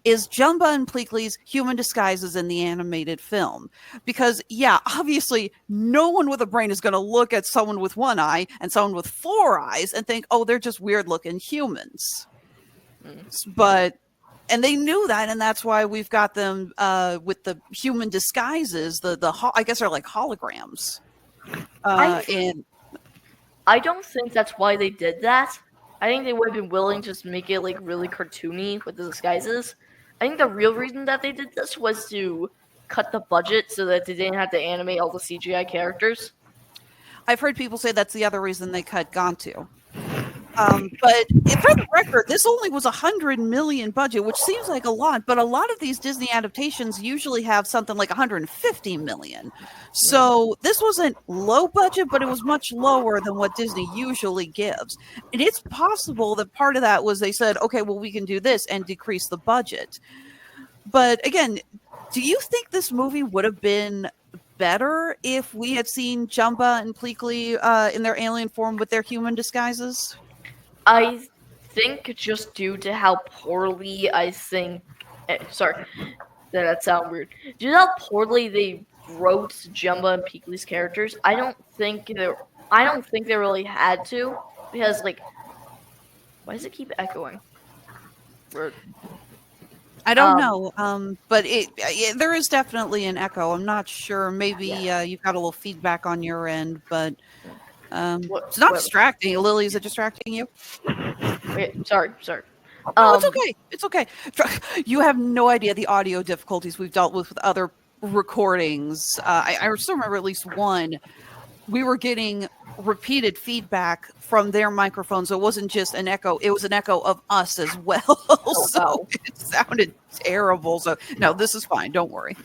is Jumba and Pleakley's human disguises in the animated film. Because, yeah, obviously, no one with a brain is going to look at someone with one eye and someone with four eyes and think, oh, they're just weird-looking humans. But, and they knew that, and that's why we've got them with the human disguises, I guess they're like holograms. I don't think that's why they did that. I think they would have been willing to just make it like really cartoony with the disguises. I think the real reason that they did this was to cut the budget so that they didn't have to animate all the CGI characters. I've heard people say that's the other reason they cut Gantu. But for the record, this only was $100 million budget, which seems like a lot, but a lot of these Disney adaptations usually have something like $150 million. So this wasn't low budget, but it was much lower than what Disney usually gives. And it's possible that part of that was they said, okay, well, we can do this and decrease the budget. But again, do you think this movie would have been better if we had seen Jumba and Pleakley in their alien form with their human disguises? I think just due to how poorly sorry, that sounds weird. Due to how poorly they wrote Jumba and Pleakley's characters, I don't think they really had to, because like, why does it keep echoing? Weird. I don't know, but there is definitely an echo. I'm not sure. Maybe you've got a little feedback on your end, but it's not distracting. Lily, is it distracting you? Wait, sorry. No, it's okay. It's okay. You have no idea the audio difficulties we've dealt with other recordings. I still remember at least one. We were getting repeated feedback from their microphone, so it wasn't just an echo, it was an echo of us as well. So it sounded terrible. So no, this is fine, don't worry.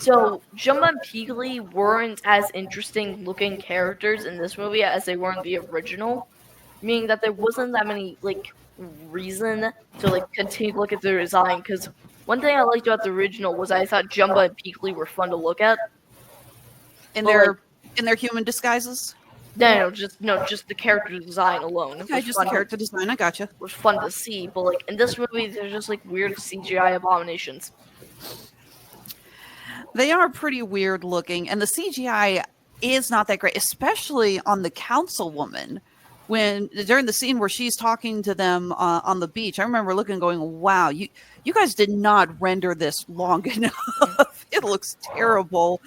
So Jumba and Pleakley weren't as interesting looking characters in this movie as they were in the original, meaning that there wasn't that many like reason to like continue to look at their design. Because one thing I liked about the original was I thought Jumba and Pleakley were fun to look at in their human disguises. No, just the character design alone. Okay, just the character design. I gotcha. Was fun to see, but like in this movie, they're just like weird CGI abominations. They are pretty weird looking, and the CGI is not that great, especially on the councilwoman. When during the scene where she's talking to them on the beach, I remember looking, and going, "Wow, you guys did not render this long enough. It looks terrible."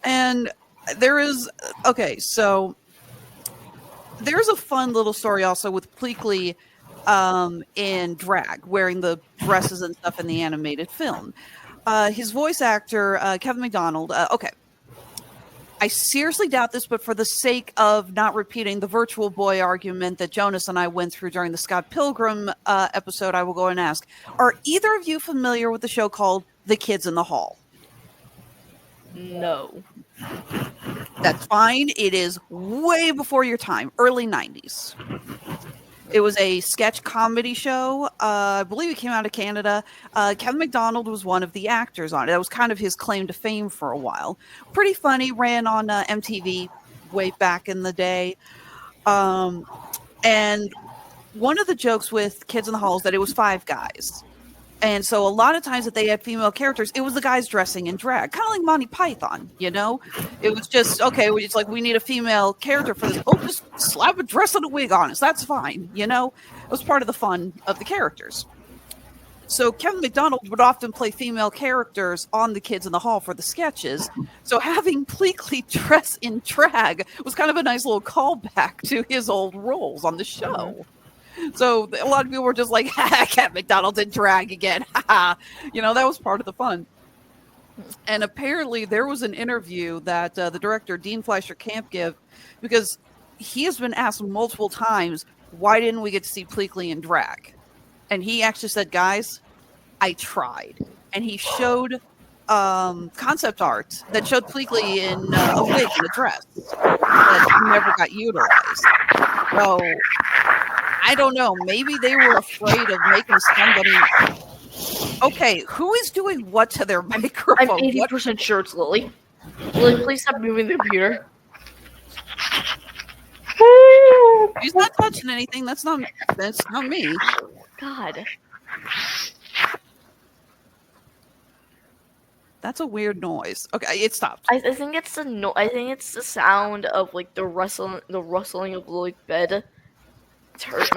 And there's a fun little story also with Pleakley in drag, wearing the dresses and stuff in the animated film. His voice actor, Kevin McDonald, I seriously doubt this, but for the sake of not repeating the Virtual Boy argument that Jonas and I went through during the Scott Pilgrim episode, I will go and ask, are either of you familiar with the show called The Kids in the Hall? No. That's fine. It is way before your time, early 90s. It was a sketch comedy show. I believe it came out of Canada. Kevin McDonald was one of the actors on it. That was kind of his claim to fame for a while. Pretty funny. Ran on MTV way back in the day. And one of the jokes with Kids in the Hall is that it was 5 guys. And so a lot of times that they had female characters, it was the guys dressing in drag, kind of like Monty Python, you know? It was just, okay, it's like, we need a female character for this. Oh, just slap a dress and a wig on us. That's fine, you know? It was part of the fun of the characters. So Kevin McDonald would often play female characters on the Kids in the Hall for the sketches. So having Pleakley dress in drag was kind of a nice little callback to his old roles on the show. So a lot of people were just like, Kevin McDonald's in drag again. You know, that was part of the fun. And apparently there was an interview that the director, Dean Fleischer Camp, gave, because he has been asked multiple times, why didn't we get to see Pleakley in drag? And he actually said, guys, I tried. And he showed concept art that showed Pleakley in a wig and a dress that never got utilized. So I don't know. Maybe they were afraid of making somebody. Okay, who is doing what to their microphone? I'm 80% sure it's Lily. Lily, please stop moving the computer. She's not touching anything. That's not me. God. That's a weird noise. Okay, it stopped. I think it's the I think it's the sound of like the rustling of like bed.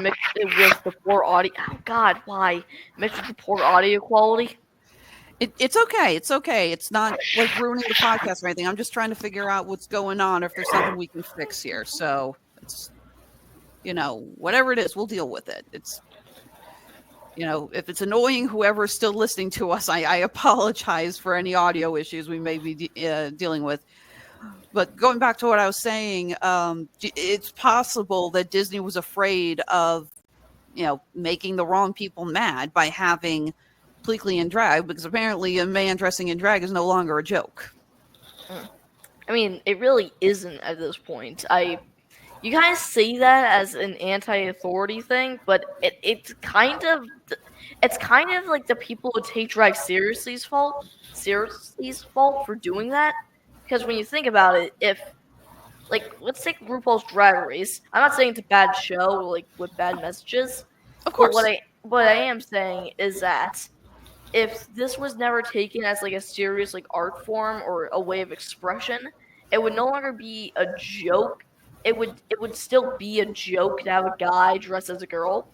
Mixed it with the poor audio. Oh God, why mixed with the poor audio quality? It's okay. It's okay. It's not like ruining the podcast or anything. I'm just trying to figure out what's going on, or if there's something we can fix here. So it's, whatever it is, we'll deal with it. It's, if it's annoying whoever is still listening to us, I apologize for any audio issues we may be dealing with. But going back to what I was saying, it's possible that Disney was afraid of, making the wrong people mad by having Pleakley in drag, because apparently a man dressing in drag is no longer a joke. I mean, it really isn't at this point. You kind of see that as an anti-authority thing, but it's kind of like the people who take drag seriously's fault for doing that. Because when you think about it, if let's take RuPaul's Drag Race. I'm not saying it's a bad show, like with bad messages. Of course. But what I am saying is that if this was never taken as like a serious like art form or a way of expression, it would no longer be a joke. It would still be a joke to have a guy dressed as a girl,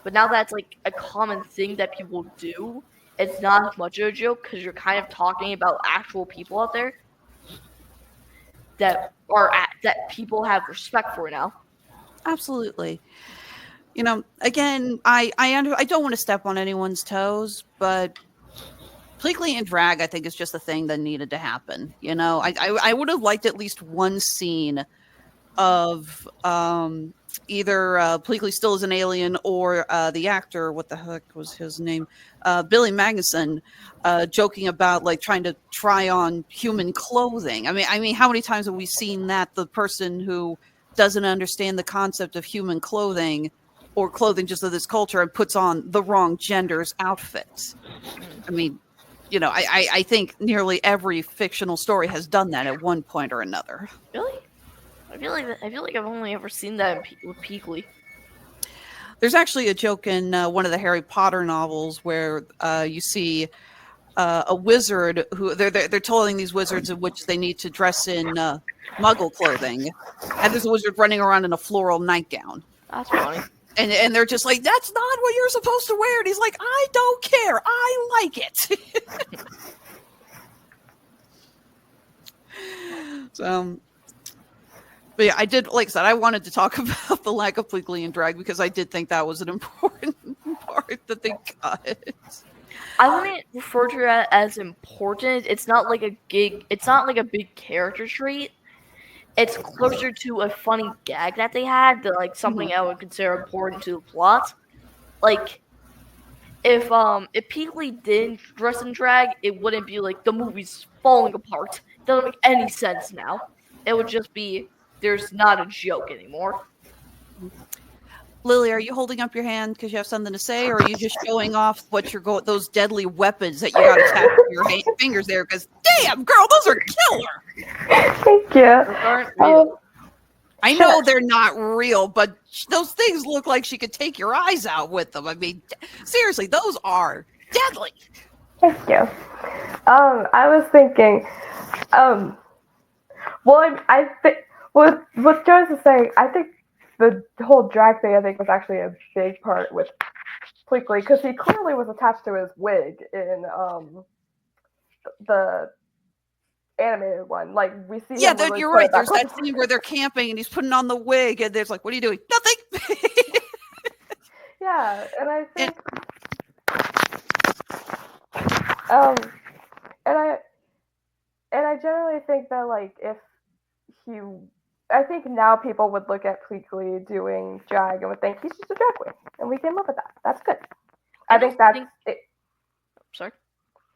but now that's like a common thing that people do. It's not as much of a joke because you're kind of talking about actual people out there that people have respect for now. Absolutely. Again, I don't want to step on anyone's toes, but Pleakley in drag, I think, is just a thing that needed to happen. I would have liked at least one scene of either Pleakley still as an alien or the actor, what the heck was his name? Billy Magnuson, joking about like trying to try on human clothing. I mean, how many times have we seen that the person who doesn't understand the concept of human clothing or clothing just of this culture and puts on the wrong gender's outfits? I mean, I think nearly every fictional story has done that at one point or another. Really? I feel like I've only ever seen that with Pleakley. There's actually a joke in one of the Harry Potter novels where you see a wizard who they're telling these wizards in which they need to dress in Muggle clothing, and there's a wizard running around in a floral nightgown. That's funny. And they're just like, that's not what you're supposed to wear. And he's like, I don't care. I like it. So, but yeah, I did, like I said, I wanted to talk about the lack of Pleakley in drag because I did think that was an important part that they got. I wouldn't refer to it as important. It's not like a big character trait. It's closer to a funny gag that they had than like something I would consider important to the plot. Like if Pleakley didn't dress in drag, it wouldn't be like the movie's falling apart. It doesn't make any sense now. It would just be there's not a joke anymore. Lily, are you holding up your hand because you have something to say, or are you just showing off what those deadly weapons that you got attached to your fingers there? Because damn, girl, those are killer. Thank you. I know they're not real, but those things look like she could take your eyes out with them. I mean, seriously, those are deadly. Thank you. I was thinking, well, I think what Joyce is saying, I think the whole drag thing, I think, was actually a big part with Pleakley, because he clearly was attached to his wig in the animated one. Like, we see. Yeah, you're right. There's that scene where they're camping and he's putting on the wig, and there's like, "What are you doing?" Nothing. Yeah, and I think, and I generally think that, like, I think now people would look at Pleakley doing drag and would think he's just a drag queen, and we can live with that. That's good. I think that's it. Sorry.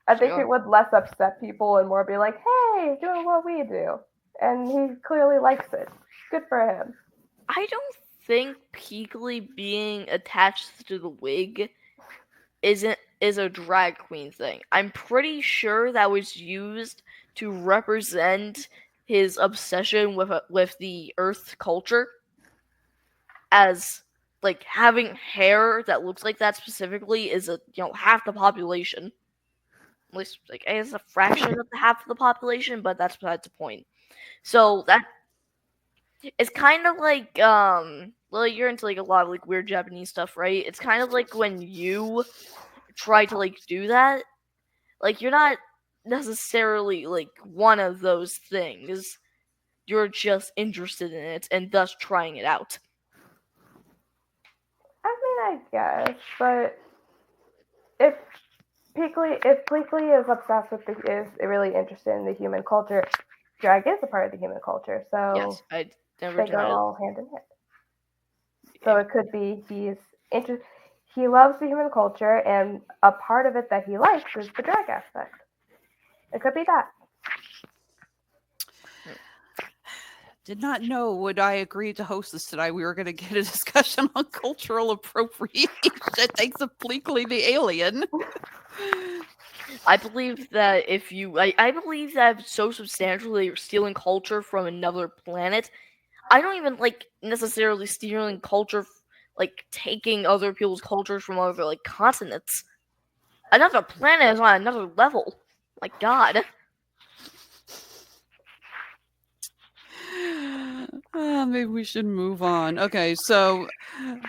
I think it would less upset people and more be like, hey, doing what we do. And he clearly likes it. Good for him. I don't think Pleakley being attached to the wig is a drag queen thing. I'm pretty sure that was used to represent his obsession with the Earth culture, as like having hair that looks like that specifically is half the population. at least like as a fraction of the half of the population, but that's besides the point. So that it's kind of like well, you're into like a lot of like weird Japanese stuff, right? It's kind of like when you try to like do that, like you're not necessarily like one of those things. You're just interested in it and thus trying it out. I mean, I guess, but if Pleakley is obsessed with is really interested in the human culture, drag is a part of the human culture, so Yes, I never they go denied it. all hand in hand. So it could be he loves the human culture, and a part of it that he likes is the drag aspect. It could be that. Did not know when I agreed to host this tonight we were going to get a discussion on cultural appropriation thanks to Bleakley the alien. I believe that I believe that if so substantially you're stealing culture from another planet, I don't even like necessarily stealing culture, like taking other people's cultures from other like continents. Another planet is on another level. My God. Maybe we should move on. Okay, so